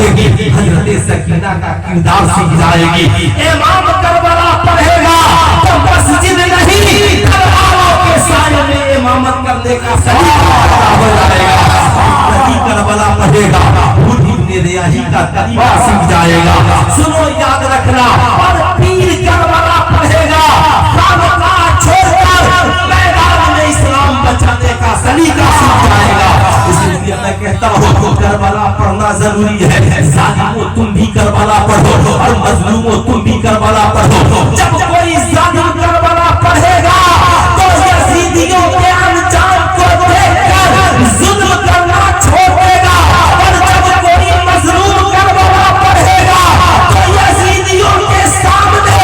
پڑھے گی حضرت سکینہ کا کردار سیکھ جائے گی. امام کربلا پڑھے گا تو مسجد نہیں تلواروں کے سائے میں امامت کرنے کا سلیقہ پیدا ہو جائے گا. نہیں کربلا پڑھے گا خود ابن ریاحی کا طریقہ سیکھ جائے گا. سنو یاد رکھنا, اور پیر کربلا پڑھے گا خانقاہ چھوڑ کر میدان میں اسلام بچانے کا سلیقہ سیکھ جائے گا. اس لیے میں کہتا ہوں کربلا پڑھنا ضروری ہے. ظالموں تم بھی کربلا پڑھو اور مظلوموں تم بھی کربلا پڑھو. جب کوئی ظالم کربلا پڑھے گا تو یزیدیوں کے انجام کو دیکھ کر ظلم کرنا چھوڑ دے گا, اور جب کوئی مظلوم کربلا پڑھے گا تو یزیدیوں کے سامنے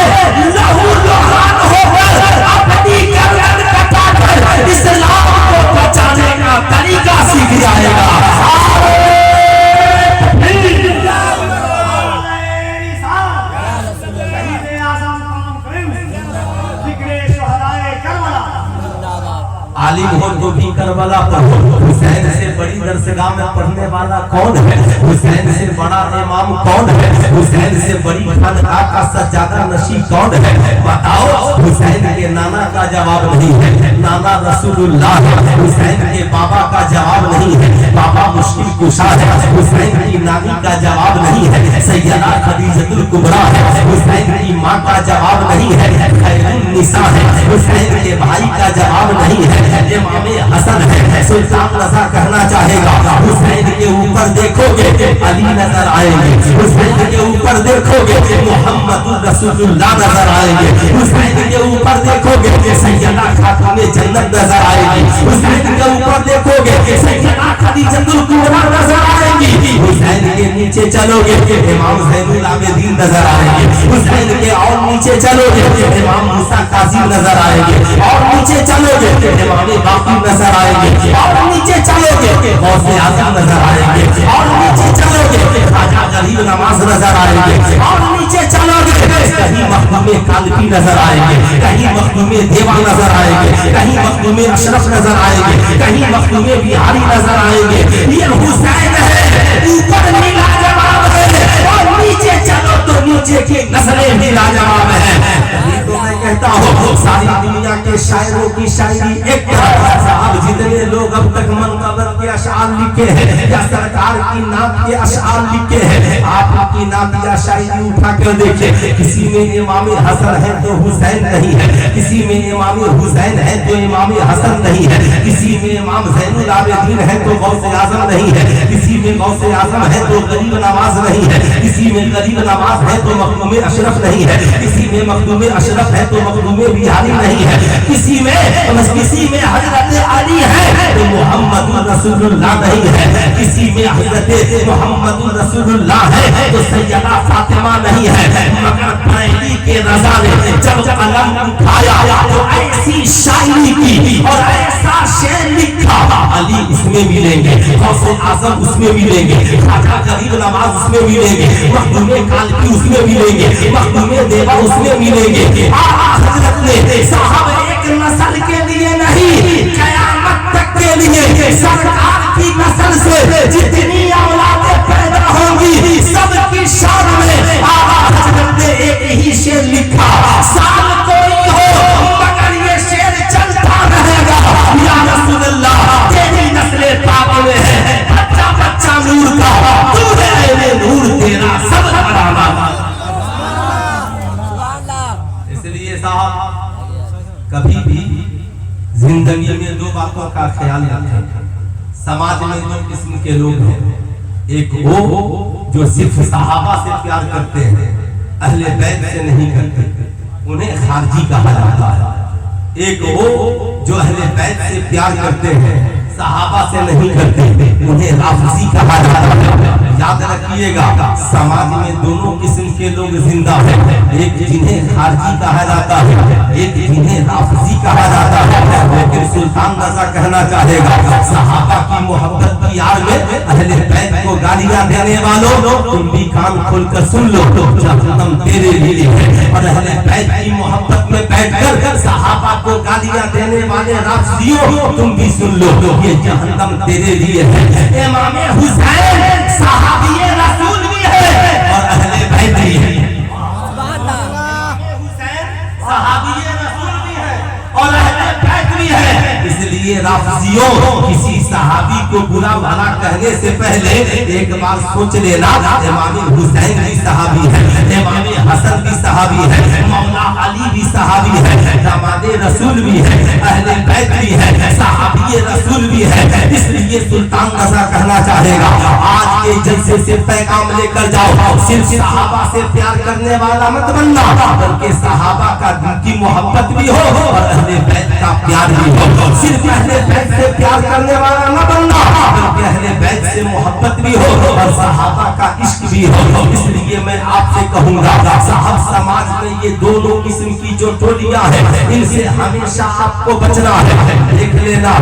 لہو لہان ہو کر اپنی گردن کٹا کر اسلام کو بچانے کا طریقہ سیکھ جائے گا. عالم ہو تو بھی کربلا پڑھو. حسین سے بڑی درسگاہ میں پڑھنے والا کون ہے؟ حسین سے بڑا امام کون ہے؟ حسین سے بڑی خانقاہ کا سجادہ نشین کون ہے؟ بتاؤ. حسین کے نانا کا جواب نہیں ہے, نانا رسول اللہ ہے. حسین کے بابا کا جواب نہیں ہے, بابا مشکل کشا ہے. حسین کی نانی کا جواب نہیں ہے, سیدہ خدیجۃ الکبریٰ ہے. حسین کی ماں کا جواب نہیں ہے, خیر النساء ہے. حسین کے بھائی کا جواب نہیں ہے, امام حسن ہے. سلطان رضا کہنا چاہے گا حسین کے اوپر دیکھو گے علی نظر آئیں گے, حسین کے اوپر دیکھو گے محمد رسول اللہ نظر آئیں گے, حسین کے اوپر دیکھو گے سیدہ خاتون جنت نظر آئے گی, حسین کے اوپر دیکھو گے سیدہ خدیجۃ الکبریٰ نظر آئیں گی. حسین کے نیچے چلو گے امام زین العابدین نظر آئیں گے, حسین کے اور نیچے چلو گے امام موسیٰ کاظم نظر آئیں گے, اور نیچے چلو گے امام باقر نظر آئیں گے, اور نیچے چلو گے غوث اعظم نظر آئیں گے, اور نیچے چلو گے خواجہ غریب نواز نظر آئیں گے, اور نیچے چلو گے کہیں مخدوم کالپی نظر آئیں گے, کہیں مخدوم دیوا نظر آئیں گے, کہیں مخدوم اشرف نظر آئیں گے, کہیں مخدوم بہاری نظر آئیں گے. یہ حسین ہے, اوپر بھی لاجواب ہے, اور نیچے چلو تو نیچے کی نسلیں بھی لاجواب ہیں. تو میں کہتا ہوں ساری دنیا کے شاعروں کی شاعری ایک طرف, صاحب جتنے لوگ اب تک منقبت کے اشعار لکھے ہیں یا سرکار کی نعت کے اشعار لکھے ہیں, آپ کی نعت یا شاعری اٹھا کر دیکھیں, کسی میں امام حسن ہے تو حسین نہیں ہے, کسی میں امام حسین ہے تو امام حسن نہیں ہے, کسی میں امام زین العابدین ہے تو غوث اعظم نہیں ہے, کسی میں غوث اعظم ہے تو غریب نواز نہیں ہے, کسی میں غریب نواز ہے تو مخدوم اشرف نہیں ہے, کسی میں مخدوم اشرف ہے تو مخدوم بہاری نہیں ہے, کسی میں حضرت علی ہے تو محمد رسول اللہ نہیں ہے, کسی میں حضرت محمد رسول اللہ ہے تو سیدہ فاطمہ نہیں ہے. مگر بریلی کے رضا نے جب قلم اٹھایا تو ایسی شاعری کی اور ایسا شعر لکھا, علی اس میں ملیں گے, غوث اعظم اس میں ملیں گے, خواجہ غریب نواز اس میں ملیں گے, مخدوم کالپی اس میں ملیں گے, مخدوم دیوا اس میں ملیں گے. حضرت نے صاحب ایک نسل کے لیے نہیں, قیامت تک کے لیے سرکار کی نسل سے جتنی اولادیں پیدا ہوں گی سب کی شان میں آقا حضرت نے ایک ہی شعر لکھا, سال کوئی ہو مگر یہ شعر چلتا رہے گا. یا رسول اللہ تیری نسل پاک میں ہے, بچہ بچہ نور کا, تو ہے اے نور تیرا سب کرانا. اس لیے صاحب کبھی بھی زندگی میں دو باتوں کا خیال رکھیں. سماج میں دو قسم کے لوگ ہیں, ایک وہ جو صرف صحابہ سے پیار کرتے ہیں, اہل بیت سے نہیں کرتے, انہیں خارجی کہا جاتا ہے. ایک وہ جو اہل بیت سے پیار کرتے ہیں, صحابہ سے نہیں کرتے, انہیں رافضی کہا جاتا ہے. یاد رکھیے گا سماج میں دونوں قسم کے لوگ زندہ ہیں, ایک جنہیں خارجی کہا جاتا ہے, ایک جنہیں رافضی کہا جاتا ہے. لیکن سلطان رضا کہنا چاہے گا صحابہ کی محبت کی آڑ میں اہل بیت کو گالیاں دینے والوں تم بھی کان کھول کر سن لو, جہنم تیرے لیے ہے. اور اہل بیت کی محبت میں بیٹھ کر صحابہ کو گالیاں دینے والے رافضیوں تم بھی سن لو, یہ جہنم تیرے لیے ہے. امام حسین صحابی رسول राफजियों, किसी सहाबी को बुरा भला कहने से पहले एक बार सोच लेना, इमाम हुसैन भी सहाबी है, इमाम हसन भी सहाबी है, मौला अली भी सहाबी है, दामादे रसूल भी है, अहले बैत भी है, सहाबी रसूल भी है। इसलिए सुल्तान रज़ा कहना चाहेगा, आज के जलसे से पैगाम लेकर जाओ, सिर्फ सहाबा से प्यार करने वाला मत बनना, बल्कि सहाबा का दिल की मोहब्बत भी हो और अहले बैत का प्यार भी हो। सिर्फ अहले बैत से प्यार करने वाला न बनना, बल्कि अहले बैत से मोहब्बत भी हो और सहाबा का इश्क भी हो। इसलिए मैं आपसे कहूँगा, साहब समाज में ये दोनों किस्म की जो टोलियां हैं, इनसे हमेशा आपको बचना है। देख लेना,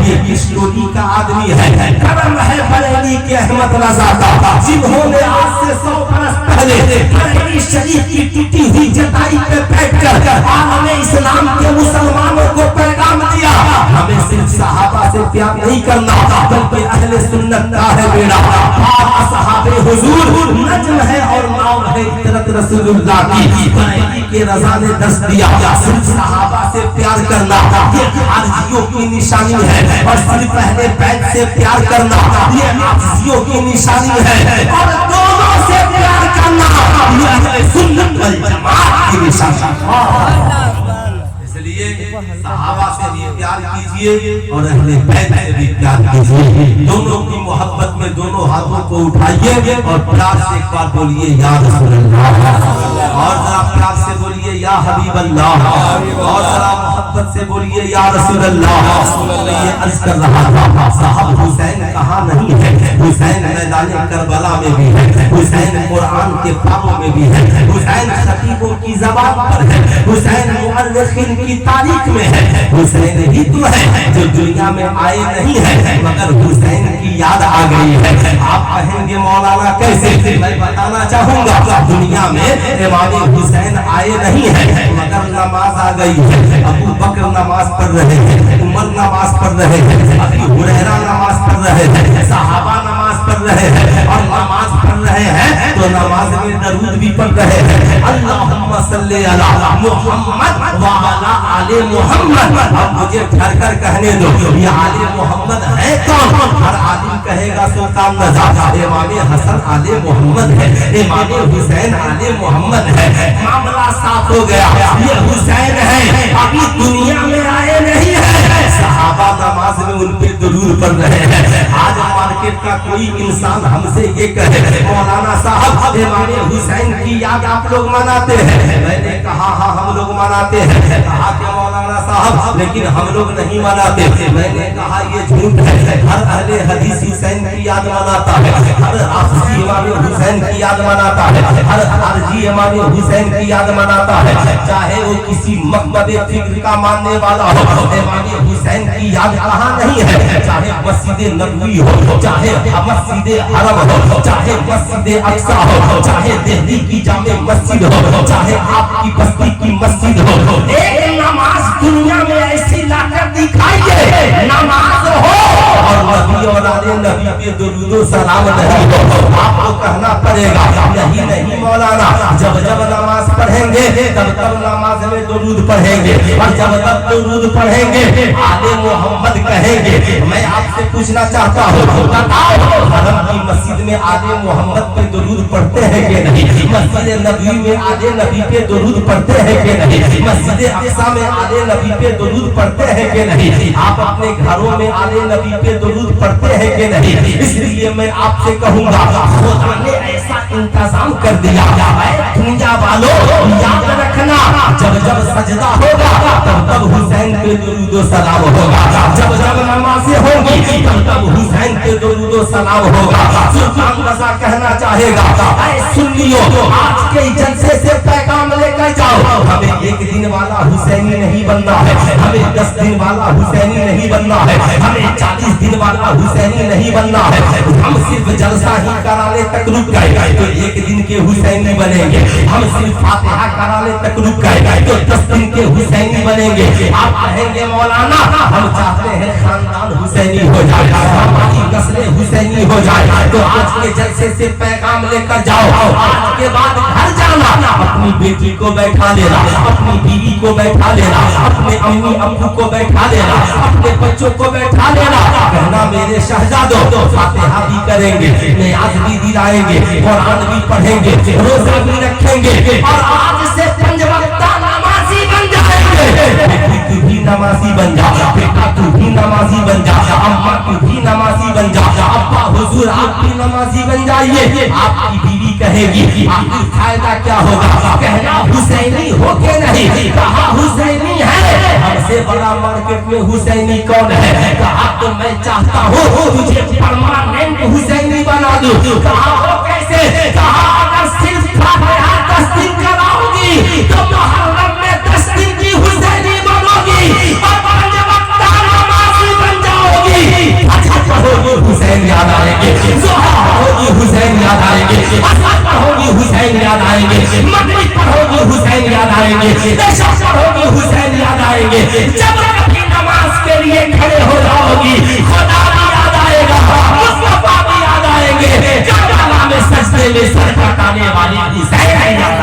ये किस टोली का आदमी है? करम है बरेली के अहमद रज़ा का, जिन्होंने आज से 100 बरस पहले बरेली शरीफ की टूटी हुई चटाई पे बैठकर आलमे इस्लाम के मुसलमानों को पैगाम दिया, हमें सिर्फ सहाबा से प्यार नहीं करना, बल्कि अहले सुन्नत का है बेड़ा। सहाबे हुजूर नज्म है और नाम है इतरत रसूलुल्लाह की। बरेली के रज़ा ने दस दिया, सिर्फ सहाबा से प्यार करना ये खारजियों की निशानी है, और सिर्फ अहले बैत से प्यार करना ये नाज़ियों की निशानी है, और दोनों से प्यार करना ये अहले सुन्नत वल जमात की निशानी है। इसलिए सहाबा से भी प्यार कीजिए और अहले बैत से भी प्यार कीजिए। दोनों की मोहब्बत में दोनों हाथों को उठाइए और प्यार से एक बार बोलिए या रसूल अल्लाह, और जरा प्यार से बोलिए या हबीब अल्लाह, और जरा मोहब्बत से बोलिए या रसूल अल्लाह। ये अर्ज कर रहा था, साहब हुसैन कहाँ नहीं है? हुसैन मैदान करबला में भी है, हुसैन कुरान के पापों में भी है, हुसैन खतीबों की ज़बान पर है, हुसैन मुअर्रिखीन की तारीख में है। हुसैन ही तो है जो दुनिया में आए नहीं है, मगर हुसैन की याद आ गई है। आप कहेंगे मौलाना कैसे? मैं बताना चाहूंगा, दुनिया में इमाम हुसैन आए नहीं है, मगर नमाज आ गई है। अबू बकर नमाज पढ़ रहे हैं, उमर नमाज पढ़ रहे हैं, अबू हुरैरा नमाज पढ़ रहे हैं, सहाबा नमाज पढ़ रहे हैं, और नमाज पढ़ रहे हैं तो नमाज में दरूद भी पढ़ रहे हैं, अल्लाहुम्मा सल्ली अला मुहम्मद व अला आले मुहम्मद। अब मुझे ठहर कर कहने दो, ये आले मोहम्मद है कौन? हर आलिम कहेगा सुल्तान रज़ा, इमाम हसन आले मोहम्मद है, इमाम हुसैन आले मोहम्मद है। मामला साफ हो गया, ये हुसैन है, अभी दुनिया में आए नहीं है। सहाबा नमाज में उन पे दुरूद पढ़ रहे हैं। आज मार्केट का कोई इंसान हमसे ये कहे, मौलाना साहब इमाम हुसैन की याद आप लोग मनाते हैं? मैंने कहा हाँ हम लोग मनाते हैं। कहा कि मौलाना साहब लेकिन हम लोग नहीं मनाते। मैंने कहा ये झूठ है, हर अहले हदीस हुसैन की याद मनाता है, हर राफ़िज़ी इमाम हुसैन की याद मनाता है, हर खारजी इमाम हुसैन की याद मनाता है, चाहे वो किसी मकतबे फिक्र का मानने वाला हो, इमाम हुसैन की याद कहाँ नहीं है? चाहे मस्जिद नबवी हो, चाहे मस्जिद हरम हो, चाहे मस्जिद अक्सा हो, चाहे दिल्ली की जामे मस्जिद हो, चाहे आपकी बस्ती की मस्जिद हो, एक नमाज दुनिया में ऐसी लाकर दिखाइए, नमाज हो और नबी और आले नबी पे दुरूद व सलाम नहीं हो। आपको कहना पड़ेगा नहीं मौलाना, जब जब नमाज पढ़ेंगे तब तब नमाज में दुरूद पढ़ेंगे, और जब तब दुरूद पढ़ेंगे आले मोहम्मद कहेंगे। मैं आपसे पूछना चाहता हूँ, बताओ हरम की मस्जिद में आले मोहम्मद पे दुरूद पढ़ते हैं कि नहीं? मस्जिद नबी में आले नबी पे दुरूद पढ़ते हैं कि नहीं? मस्जिद अक्सा में आले नबी पे दुरूद पढ़ते हैं कि नहीं? आप अपने घरों में आले नबी पे दुरूद पढ़ते हैं कि नहीं? इसलिए मैं आपसे कहूँगा, खुदा ने ऐसा इंतजाम कर दिया, दुनिया वालों याद रखना, जब जब सजदा होगा तब तब हुसैन पे दुरूद व सलाम होगा, जब जब नमाज़ें होंगी तब तब हुसैन पे दुरूद व सलाम होगा। सुल्तान रज़ा कहना चाहेगा, ऐ सुन्नियों आज के जलसे से पैगाम लेकर जाओ, हमें एक दिन वाला हुसैनी नहीं बनना है, हमें 10 दिन वाला हुसैनी नहीं बनना है, हमें 40 दिन वाला हुसैनी नहीं बनना है। हम सिर्फ जलसा ही कराने तक रुक गए तो एक दिन के हुसैनी बनेंगे, हम सिर्फ फातिहा कराने तक रुक गए तो 10 दिन के हुसैनी बनेंगे। आप कहेंगे मौलाना हम चाहते हैं खानदान हुसैनी हो जाए, हमारी नस्लें हुसैनी हो जाए, तो आज के जलसे से पैगाम लेकर जाओ, आज के बाद घर जाओ। जाना, अपनी बेटी को बैठा लेना, अपनी बीवी को बैठा लेना, अपने अम्मी अब्बू को बैठा लेना, अपने बच्चों को बैठा लेना, कहना मेरे शहजादों फातिहा भी करेंगे, नियाज भी दिलाएंगे, कुरान भी पढ़ेंगे, रोजा भी रखेंगे और आज से 5 वक्त नमाजी बन जाएंगे। बेटी तू भी नमाजी बन जा, बेटा तू भी नमाजी बन जा, अम्मा तू भी नमाजी बन जा, अब्बा हुजूर आप भी नमाजी बन जाइए। आपकी बीवी कहेगी आखिर फायदा क्या होगा, कहना हुसैनी हो के नहीं, कहा हुसैनी है, हमसे बड़ा मार्केट में हुसैनी कौन है, कहा तो मैं चाहता हूँ तुझे परमानेंट हुसैनी बना दूं, कहा हो कैसे, कहा अगर सिर्फ फातिहा 10 दिन कराऊंगी तो मुहर्रम में 10 दिन की हुसैनी बनोगी और 5 वक्त नमाजी बन जाओगी। अच्छा पढ़ोगी हुसैन याद आएंगे, ज़ोहर पढ़ोगी हुसैन याद आएंगे, असर पढ़ोगी हुसैन याद आएंगे, मगरिब पढ़ोगी हुसैन याद आएंगे, इशा पढ़ोगी हुसैन याद आएंगे। जब कभी नमाज के लिए खड़े हो जाओगी खुदा भी याद आएगा, मुस्तफा भी याद आएंगे, करबला में सजदे में सर कटाने वाली हुसैन याद